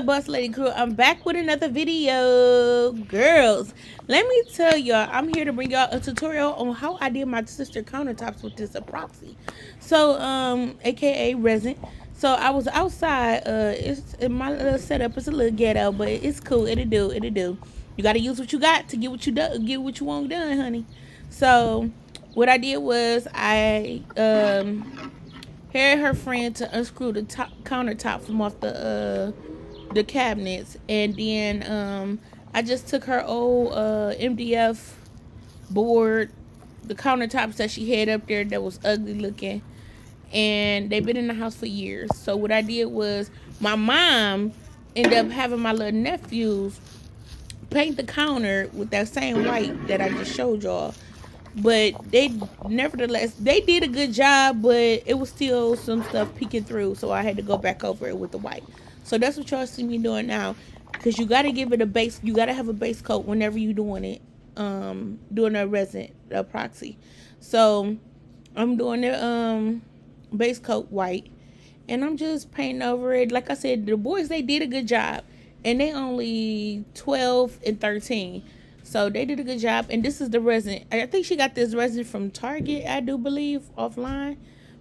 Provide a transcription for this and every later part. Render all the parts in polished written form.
Boss Lady Crew? I'm back with another video. Girls, let me tell y'all, I'm here to bring y'all a tutorial on how I did my sister countertops with this epoxy. So, aka resin. So I was outside. It's in my little setup. It's a little ghetto, but it's cool. It'll do. It'll do. You gotta use what you got to get what you do, get what you want done, honey. So what I did was I hired her friend to unscrew the top countertop from off the cabinets, and then I just took her old MDF board, the countertops that she had up there that was ugly looking, and they've been in the house for years. So what I did was my mom ended up having my little nephews paint the counter with that same white that I just showed y'all. But they nevertheless they did a good job, but it was still some stuff peeking through, so I had to go back over it with the white. So that's what y'all see me doing now, because you got to give it a base. You got to have a base coat whenever you doing it, doing a resin, the epoxy. So I'm doing the base coat white, and I'm just painting over it. Like I said, the boys, they did a good job, and they only 12 and 13. So they did a good job. And this is the resin. I think she got this resin from Target, I do believe, offline.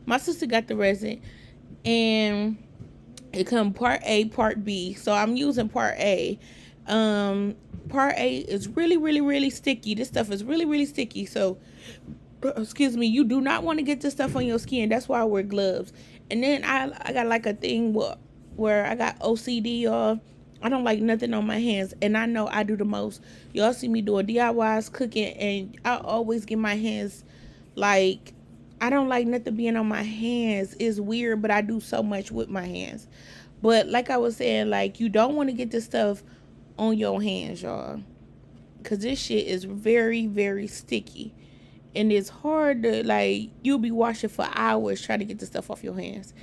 My sister got the resin, and it come part A, part B. So I'm using part A. Part A is really, really, really sticky. This stuff is really, really sticky. So excuse me, you do not want to get this stuff on your skin. That's why I wear gloves. And then I got like a thing where I got OCD, y'all. I don't like nothing on my hands, and I know I do the most. Y'all see me doing DIYs, cooking, and I always get my hands, like, I don't like nothing being on my hands. It's weird, but I do so much with my hands. But like I was saying, like, you don't want to get this stuff on your hands, y'all, because this shit is very, very sticky. And it's hard to, like, you'll be washing for hours trying to get the stuff off your hands.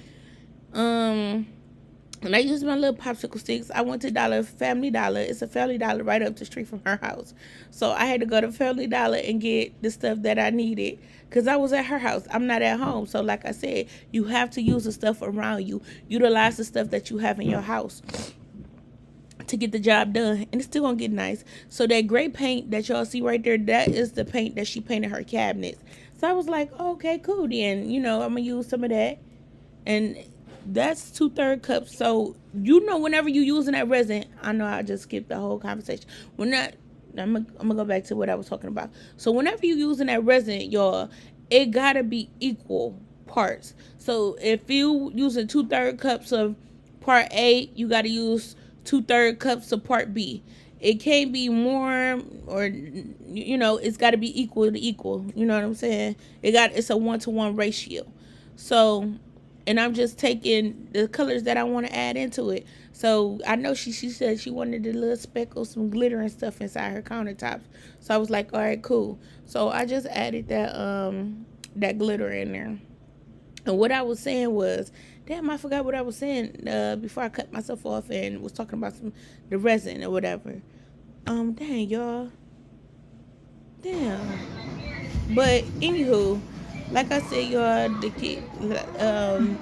And I used my little popsicle sticks. I went to Family Dollar. It's a Family Dollar right up the street from her house. So I had to go to Family Dollar and get the stuff that I needed, because I was at her house. I'm not at home. So like I said, you have to use the stuff around you. Utilize the stuff that you have in your house to get the job done, and it's still gonna get nice. So that gray paint that y'all see right there, that is the paint that she painted her cabinets. So I was like, oh, okay, cool, then, you know, I'm gonna use some of that. And that's 2/3 cups. So whenever you using that resin, I know I just skipped the whole conversation. I'm gonna go back to what I was talking about. So whenever you using that resin, y'all, it gotta be equal parts. So if you using 2/3 cups of part A, you gotta use 2/3 cups of part B. It can't be more, or it's got to be equal to equal. You know what I'm saying? It's a 1-to-1 ratio. So, and I'm just taking the colors that I want to add into it. So I know she said she wanted the little speckles, some glitter and stuff inside her countertops. So I was like, all right, cool. So I just added that glitter in there. And what I was saying was, damn, I forgot what I was saying before I cut myself off and was talking about the resin or whatever. Dang, y'all. Damn. But anywho, like I said, y'all,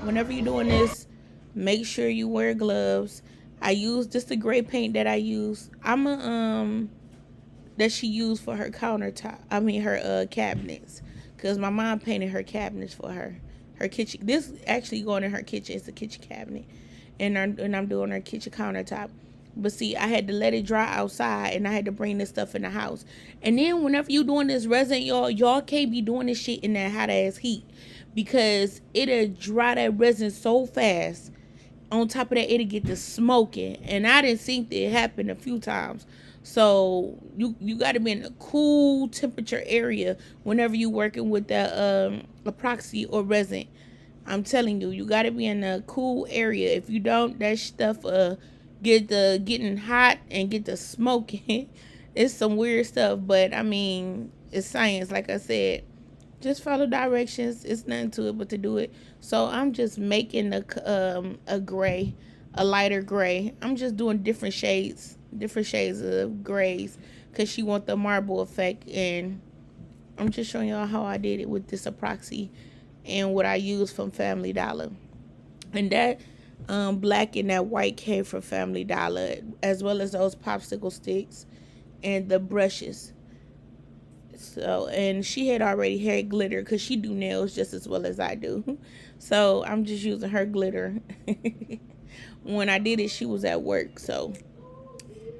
whenever you're doing this, make sure you wear gloves. I use just the gray paint that I use. That she used for her countertop. I mean her cabinets, cause my mom painted her cabinets for her. Her kitchen. This actually going in her kitchen. It's a kitchen cabinet, and I'm doing her kitchen countertop. But see, I had to let it dry outside, and I had to bring this stuff in the house. And then whenever you doing this resin, y'all can't be doing this shit in that hot ass heat, because it'll dry that resin so fast. On top of that, it'll get to smoking, and I didn't see it happen a few times. So you got to be in a cool temperature area whenever you working with the epoxy or resin. I'm telling you, you got to be in a cool area. If you don't, that stuff getting hot and get the smoking. It's some weird stuff, but I mean, it's science. Like I said, just follow directions. It's nothing to it but to do it. So I'm just making a gray, a lighter gray. I'm just doing different shades of grays, because she want the marble effect. And I'm just showing y'all how I did it with this epoxy and what I used from Family Dollar. And that black and that white came from Family Dollar, as well as those popsicle sticks and the brushes. So, and she had already had glitter because she do nails just as well as I do. So I'm just using her glitter. When I did it, she was at work. So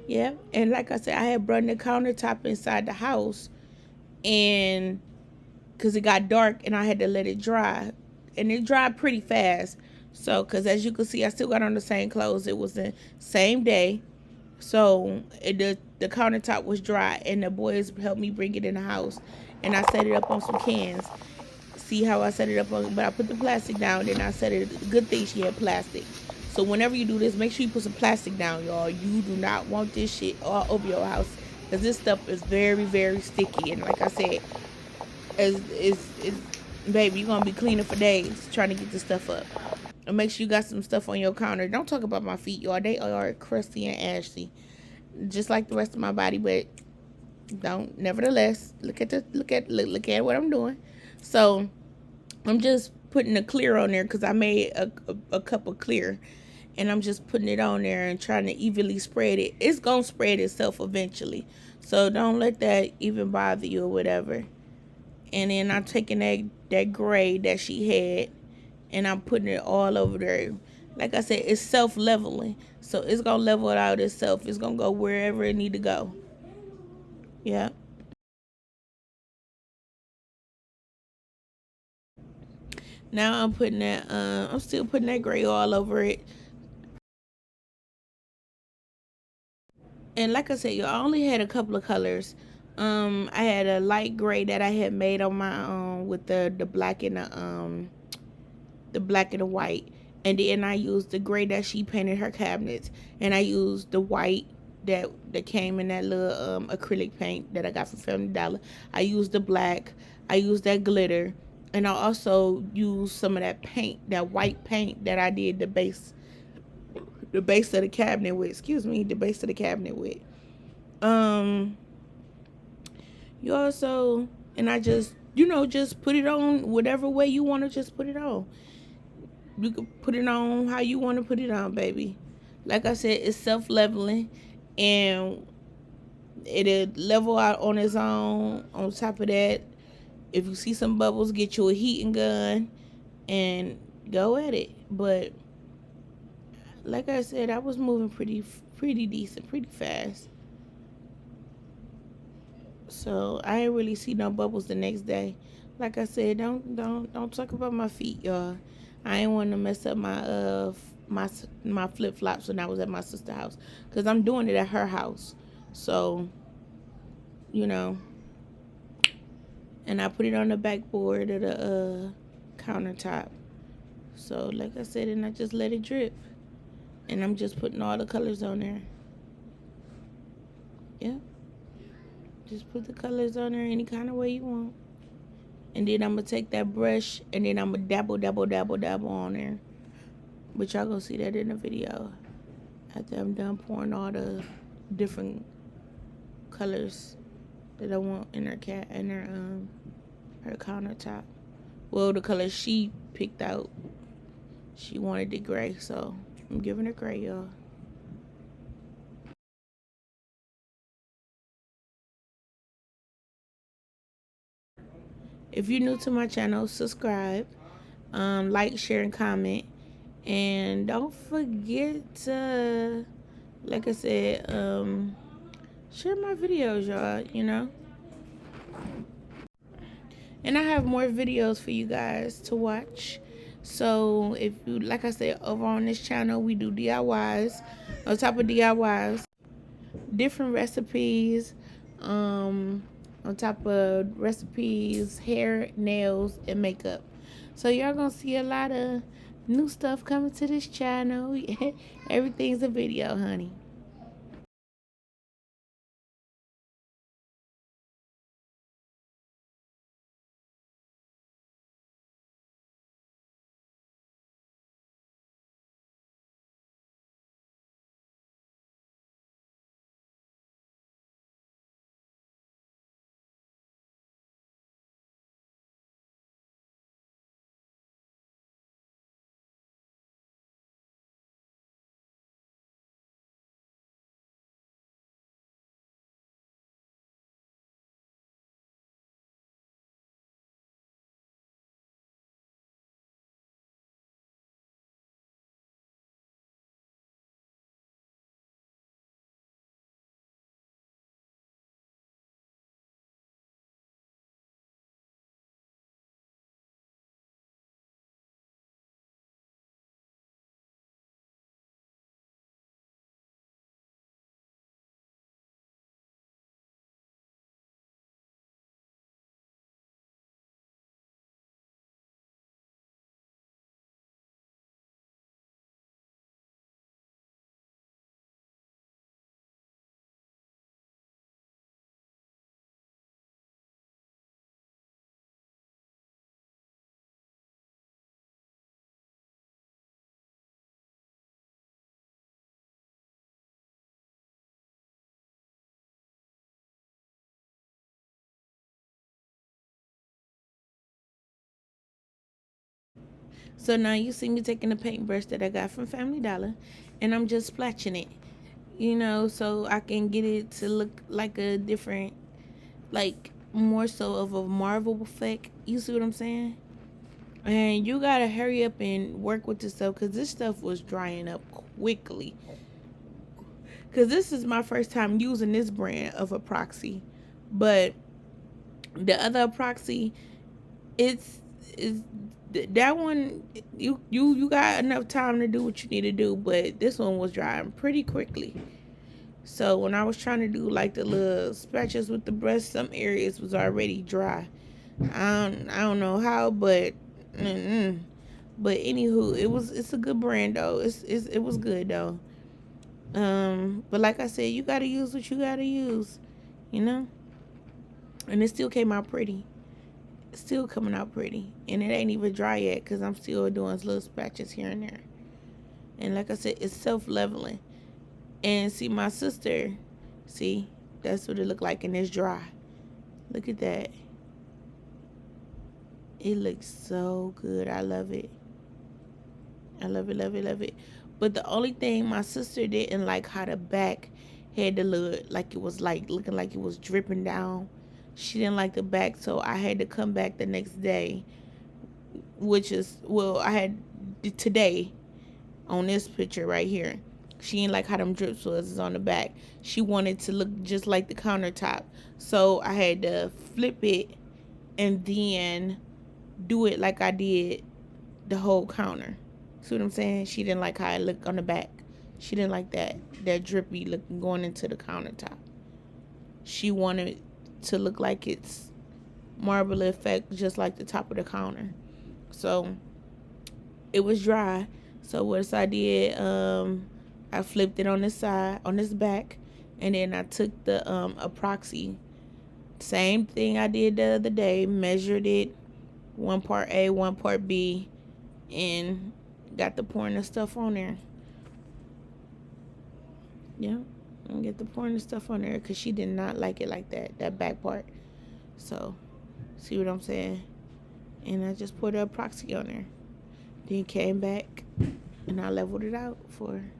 yeah, and like I said, I had brought the countertop inside the house, and because it got dark, and I had to let it dry, and it dried pretty fast. So, because as you can see, I still got on the same clothes. It was the same day. So the countertop was dry, and the boys helped me bring it in the house, and I set it up on some cans. See how I set it up on? But I put the plastic down, then I set it. Good thing she had plastic. So whenever you do this, make sure you put some plastic down, y'all. You do not want this shit all over your house, because this stuff is very, very sticky. And like I said, is baby, you're gonna be cleaning for days trying to get this stuff up. And make sure you got some stuff on your counter. Don't talk about my feet, y'all. They are crusty and ashy, just like the rest of my body. But don't. Nevertheless, look at what I'm doing. So I'm just putting the clear on there because I made a cup of clear, and I'm just putting it on there and trying to evenly spread it. It's gonna spread itself eventually, so don't let that even bother you or whatever. And then I'm taking that gray that she had, and I'm putting it all over there. Like I said, it's self leveling, so it's gonna level it out itself. It's gonna go wherever it need to go. Yeah. Now I'm putting that. I'm still putting that gray all over it. And like I said, I only had a couple of colors. I had a light gray that I had made on my own with the black and the black and the white, and then I used the gray that she painted her cabinets, and I used the white that came in that little acrylic paint that I got from Family Dollar. I used the black. I used that glitter, and I also used some of that paint, that white paint that I did the base of the cabinet with. Excuse me, the base of the cabinet with. Um, you also, and I just, just put it on whatever way you want to just put it on. You can put it on how you want to put it on, baby. Like I said, it's self leveling, and it'll level out on its own. On top of that, if you see some bubbles, get you a heating gun and go at it. But like I said, I was moving pretty decent, pretty fast. So I didn't really see no bubbles the next day. Like I said, don't talk about my feet, y'all. I ain't want to mess up my flip flops when I was at my sister's house, cause I'm doing it at her house. So you know, and I put it on the backboard of the countertop. So like I said, and I just let it drip, and I'm just putting all the colors on there. Yeah, just put the colors on there any kind of way you want. And then I'm gonna take that brush, and then I'm gonna dabble on there. But y'all gonna see that in the video after I'm done pouring all the different colors that I want in her countertop. Well, the color she picked out, she wanted it gray, so I'm giving her gray, y'all. If you're new to my channel, subscribe, like, share, and comment. And don't forget to, like I said, share my videos, y'all. And I have more videos for you guys to watch. So if you, like I said, over on this channel, we do DIYs. On top of DIYs, different recipes. On top of recipes, hair, nails, and makeup. So y'all gonna see a lot of new stuff coming to this channel. Everything's a video, honey. So now you see me taking a paintbrush that I got from Family Dollar, and I'm just splashing it, so I can get it to look like a different, like more so of a Marvel effect. You see what I'm saying? And you gotta hurry up and work with this stuff because this stuff was drying up quickly. Because this is my first time using this brand of epoxy, but the other epoxy, it's is that one, you got enough time to do what you need to do, but this one was drying pretty quickly. So when I was trying to do like the little scratches with the brush, some areas was already dry. I don't know how, but but anywho, it's a good brand though. It was good though. But like I said, you gotta use what you gotta use, you know. And it still came out pretty. It's still coming out pretty, and it ain't even dry yet because I'm still doing little scratches here and there. And like I said, it's self leveling. And see my sister, see that's what it looked like, and it's dry. Look at that. It looks so good. I love it. I love it, love it, love it. But the only thing my sister didn't like how the back had to look like it was like looking like it was dripping down. She didn't like the back, so I had to come back the next day, which is well, I had today on this picture right here. She didn't like how them drips was on the back. She wanted to look just like the countertop, so I had to flip it and then do it like I did the whole counter. See what I'm saying? She didn't like how it looked on the back. She didn't like that drippy look going into the countertop. She wanted to look like it's marble effect, just like the top of the counter. So it was dry. So what I did, I flipped it on this side, on this back, and then I took the epoxy. Same thing I did the other day. Measured it, one part A, one part B, and got the pouring the stuff on there. Yeah, and get the pouring the stuff on there because she did not like it like that back part. So, see what I'm saying? And I just put a epoxy on there. Then came back and I leveled it out for her.